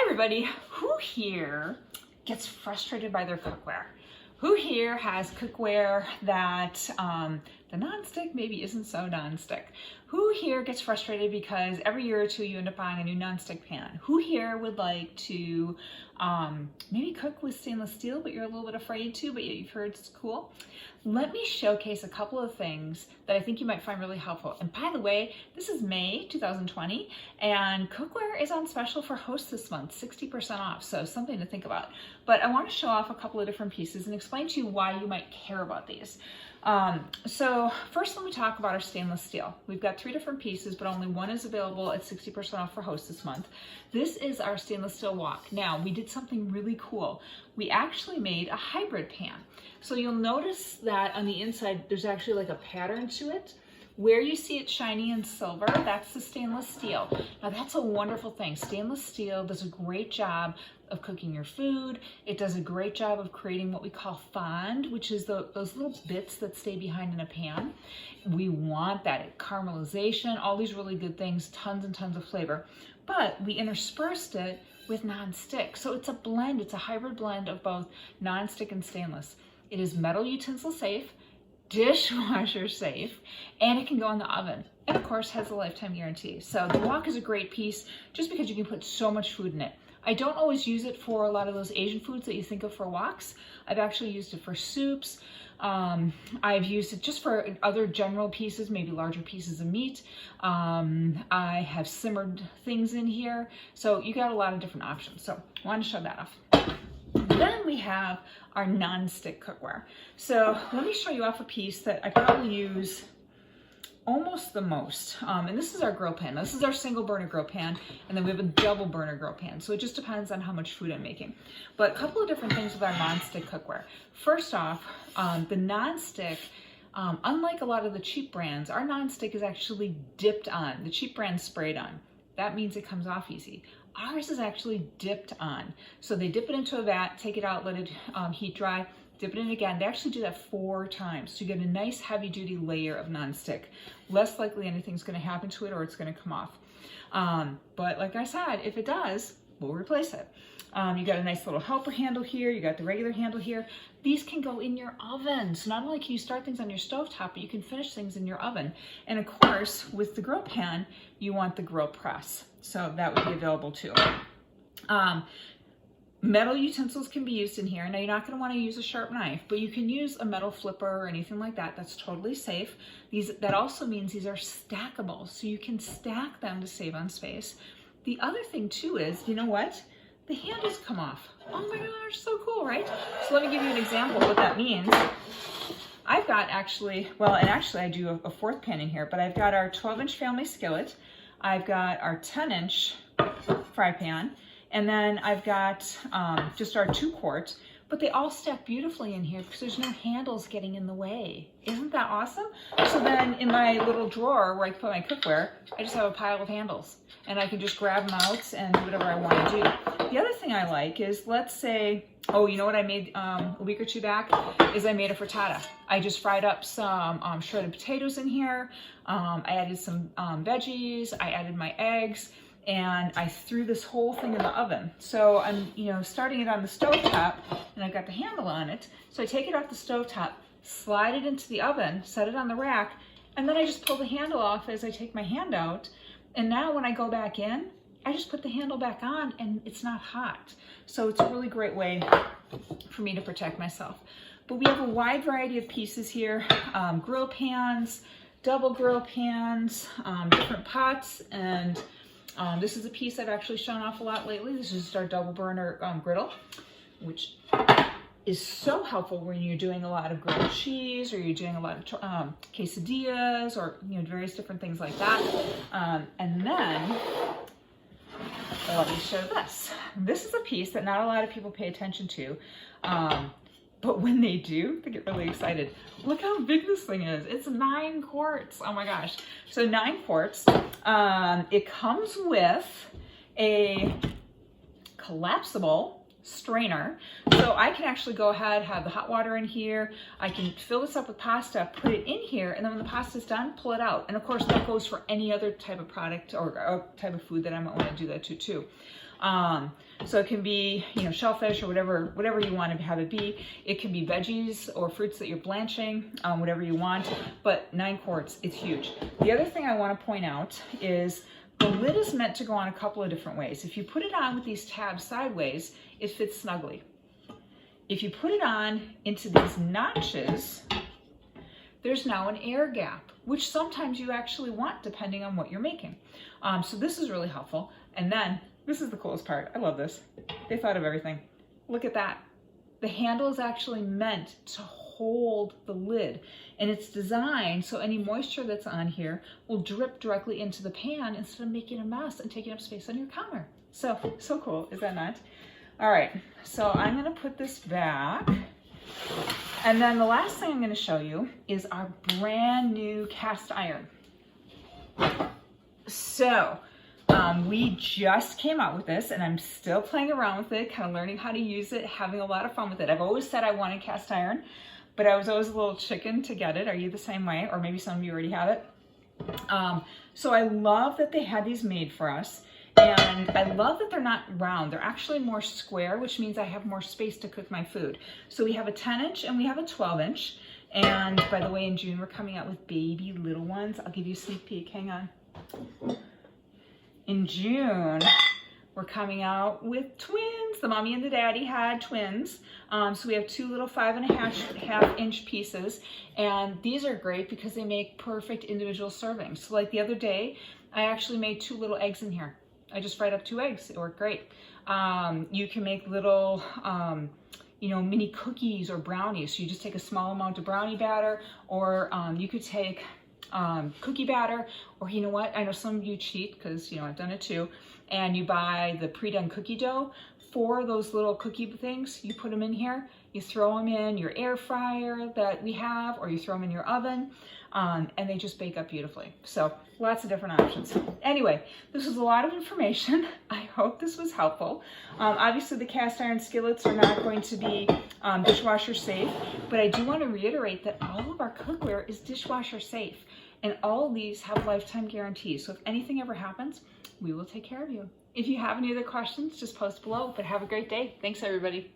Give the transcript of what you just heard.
everybody. Who here gets frustrated by their cookware? Who here has cookware that the nonstick maybe isn't so nonstick? Who here gets frustrated because every year or two you end up buying a new nonstick pan? Who here would like to maybe cook with stainless steel, but you're a little bit afraid to, but you've heard it's cool? Let me showcase a couple of things that I think you might find really helpful. And by the way, this is May 2020, and cookware is on special for hosts this month, 60% off, so something to think about. But I want to show off a couple of different pieces and explain to you why you might care about these. So first let me talk about our stainless steel. We've got 3 different pieces, but only one is available at 60% off for hosts this month. This is our stainless steel wok. Now, we did something really cool. We actually made a hybrid pan. So you'll notice that on the inside, there's actually like a pattern to it. Where you see it shiny and silver, that's the stainless steel. Now that's a wonderful thing. Stainless steel does a great job of cooking your food. It does a great job of creating what we call fond, which is those little bits that stay behind in a pan. We want that caramelization, all these really good things, tons and tons of flavor. But we interspersed it with nonstick. So it's a blend, it's a hybrid blend of both nonstick and stainless. It is metal utensil safe, dishwasher safe, and it can go in the oven, and of course has a lifetime guarantee. So the wok is a great piece just because you can put so much food in it. I don't always use it for a lot of those Asian foods that you think of for woks. I've actually used it for soups. I've used it just for other general pieces, maybe larger pieces of meat. I have simmered things in here, so you got a lot of different options. So I want to show that off. Then we have our non-stick cookware. So let me show you off a piece that I probably use almost the most. And this is our grill pan. Now, this is our single burner grill pan, and then we have a double burner grill pan. So it just depends on how much food I'm making. But a couple of different things with our non-stick cookware. First off, the non-stick, unlike a lot of the cheap brands, our non-stick is actually dipped on. The cheap brand's sprayed on. That means it comes off easy. Ours is actually dipped on. So they dip it into a vat, take it out, let it heat dry, dip it in again. They actually do that 4 times. So you get a nice heavy duty layer of nonstick. Less likely anything's gonna happen to it or it's gonna come off. But like I said, if it does, we'll replace it. You got a nice little helper handle here. You got the regular handle here. These can go in your oven. So not only can you start things on your stovetop, but you can finish things in your oven. And of course, with the grill pan, you want the grill press. So that would be available too. Metal utensils can be used in here. Now you're not going to want to use a sharp knife, but you can use a metal flipper or anything like that. That's totally safe. That also means these are stackable, so you can stack them to save on space. The other thing too is, you know what? The handles come off. Oh my gosh, so cool, right? So let me give you an example of what that means. I've got actually I do a 4th pan in here, but I've got our 12-inch family skillet. I've got our 10-inch fry pan, and then I've got just our 2-quart, but they all stack beautifully in here because there's no handles getting in the way. Isn't that awesome? So then in my little drawer where I put my cookware, I just have a pile of handles, and I can just grab them out and do whatever I want to do. The other thing I like is, let's say, oh, you know what I made a week or 2 back is I made a frittata. I just fried up some shredded potatoes in here. I added some veggies. I added my eggs, and I threw this whole thing in the oven. So I'm, starting it on the stovetop, and I've got the handle on it. So I take it off the stovetop, slide it into the oven, set it on the rack, and then I just pull the handle off as I take my hand out. And now when I go back in, I just put the handle back on and it's not hot. So it's a really great way for me to protect myself. But we have a wide variety of pieces here. Grill pans, double grill pans, different pots, and this is a piece I've actually shown off a lot lately. This is our double burner griddle, which is so helpful when you're doing a lot of grilled cheese, or you're doing a lot of quesadillas, or various different things like that. And then let me show this. This is a piece that not a lot of people pay attention to, but when they do, they get really excited. Look how big this thing is. It's 9 quarts. Oh my gosh. So 9 quarts. It comes with a collapsible strainer. So I can actually go ahead, have the hot water in here. I can fill this up with pasta, put it in here, and then when the pasta's done, pull it out. And of course that goes for any other type of product or type of food that I might want to do that to too. So it can be, you know, shellfish or whatever you want to have it be. It can be veggies or fruits that you're blanching, whatever you want, but 9 quarts, it's huge. The other thing I want to point out is the lid is meant to go on a couple of different ways. If you put it on with these tabs sideways, it fits snugly. If you put it on into these notches, there's now an air gap, which sometimes you actually want depending on what you're making. So this is really helpful. And then this is the coolest part. I love this. They thought of everything. Look at that. The handle is actually meant to hold the lid, and it's designed so any moisture that's on here will drip directly into the pan instead of making a mess and taking up space on your counter. So cool, is that not? All right, so I'm gonna put this back. And then the last thing I'm gonna show you is our brand new cast iron. So, we just came out with this and I'm still playing around with it, kind of learning how to use it, having a lot of fun with it. I've always said I wanted cast iron, but I was always a little chicken to get it. Are you the same way? Or maybe some of you already have it. So I love that they had these made for us. And I love that they're not round. They're actually more square, which means I have more space to cook my food. So we have a 10-inch and we have a 12-inch. And by the way, in June, we're coming out with baby little ones. I'll give you a sneak peek. Hang on. In June, we're coming out with twins. The mommy and the daddy had twins. So we have 2 little 5.5-inch pieces. And these are great because they make perfect individual servings. So like the other day, I actually made 2 little eggs in here. I just fried up 2 eggs. It worked great. You can make little, you know, mini cookies or brownies. So you just take a small amount of brownie batter, or you could take cookie batter, or you know what? I know some of you cheat because, you know, I've done it too. And you buy the pre-done cookie dough for those little cookie things. You put them in here. You throw them in your air fryer that we have, or you throw them in your oven, and they just bake up beautifully. So lots of different options. Anyway, this was a lot of information. I hope this was helpful. Obviously the cast iron skillets are not going to be dishwasher safe, but I do want to reiterate that all of our cookware is dishwasher safe, and all of these have lifetime guarantees. So if anything ever happens, we will take care of you. If you have any other questions, just post below, but have a great day. Thanks everybody.